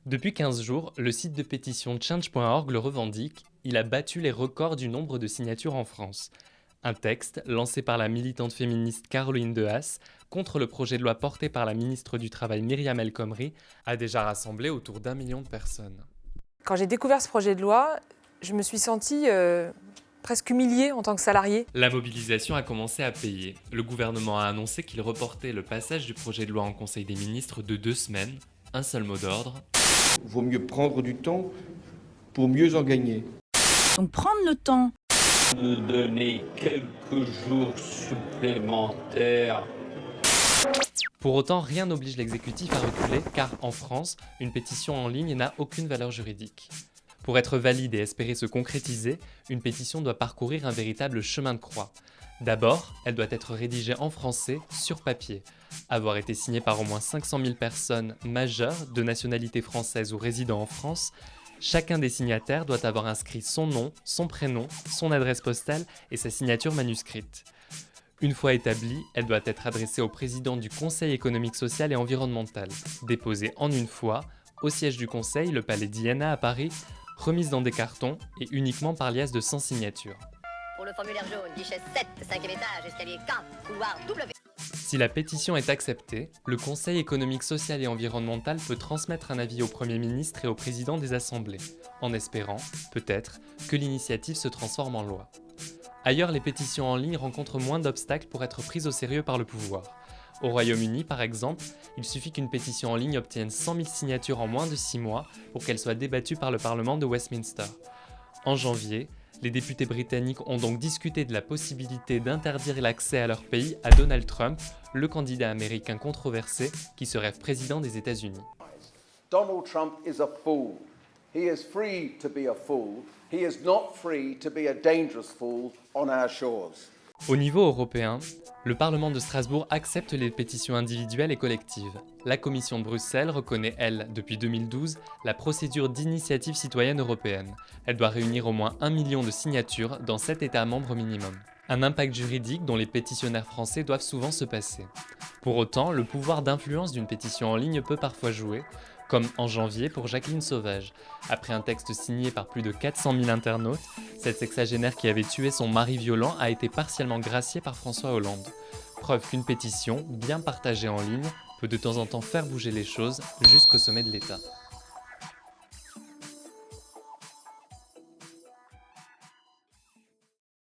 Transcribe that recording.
Depuis 15 jours, le site de pétition change.org le revendique, il a battu les records du nombre de signatures en France. Un texte, lancé par la militante féministe Caroline Dehaas, contre le projet de loi porté par la ministre du Travail Myriam El Khomri, a déjà rassemblé autour d'1 million de personnes. Quand j'ai découvert ce projet de loi, je me suis sentie presque humiliée en tant que salariée. La mobilisation a commencé à payer. Le gouvernement a annoncé qu'il reportait le passage du projet de loi en Conseil des ministres de 2 semaines. Un seul mot d'ordre. Vaut mieux prendre du temps pour mieux en gagner. Donc prendre le temps de donner quelques jours supplémentaires. Pour autant, rien n'oblige l'exécutif à reculer, car en France, une pétition en ligne n'a aucune valeur juridique. Pour être valide et espérer se concrétiser, une pétition doit parcourir un véritable chemin de croix. D'abord, elle doit être rédigée en français, sur papier, avoir été signée par au moins 500 000 personnes majeures de nationalité française ou résidant en France. Chacun des signataires doit avoir inscrit son nom, son prénom, son adresse postale et sa signature manuscrite. Une fois établie, elle doit être adressée au président du Conseil économique, social et environnemental, déposée en une fois, au siège du Conseil, le Palais d'Iéna à Paris, remise dans des cartons et uniquement par liasse de 100 signatures. Pour le formulaire jaune, guichet 7, 5e étage, escalier K, couloir W. Si la pétition est acceptée, le Conseil économique, social et environnemental peut transmettre un avis au Premier ministre et au président des assemblées, en espérant, peut-être, que l'initiative se transforme en loi. Ailleurs, les pétitions en ligne rencontrent moins d'obstacles pour être prises au sérieux par le pouvoir. Au Royaume-Uni, par exemple, il suffit qu'une pétition en ligne obtienne 100 000 signatures en moins de 6 mois pour qu'elle soit débattue par le Parlement de Westminster. En janvier, les députés britanniques ont donc discuté de la possibilité d'interdire l'accès à leur pays à Donald Trump, le candidat américain controversé qui serait président des États-Unis. Donald Trump is a fool. He is free to be a fool. He is not free to be a dangerous fool on our shores. Au niveau européen, le Parlement de Strasbourg accepte les pétitions individuelles et collectives. La Commission de Bruxelles reconnaît, elle, depuis 2012, la procédure d'initiative citoyenne européenne. Elle doit réunir au moins 1 million de signatures dans 7 États membres minimum. Un impact juridique dont les pétitionnaires français doivent souvent se passer. Pour autant, le pouvoir d'influence d'une pétition en ligne peut parfois jouer, comme en janvier pour Jacqueline Sauvage. Après un texte signé par plus de 400 000 internautes, cette sexagénaire qui avait tué son mari violent a été partiellement graciée par François Hollande. Preuve qu'une pétition, bien partagée en ligne, peut de temps en temps faire bouger les choses jusqu'au sommet de l'État.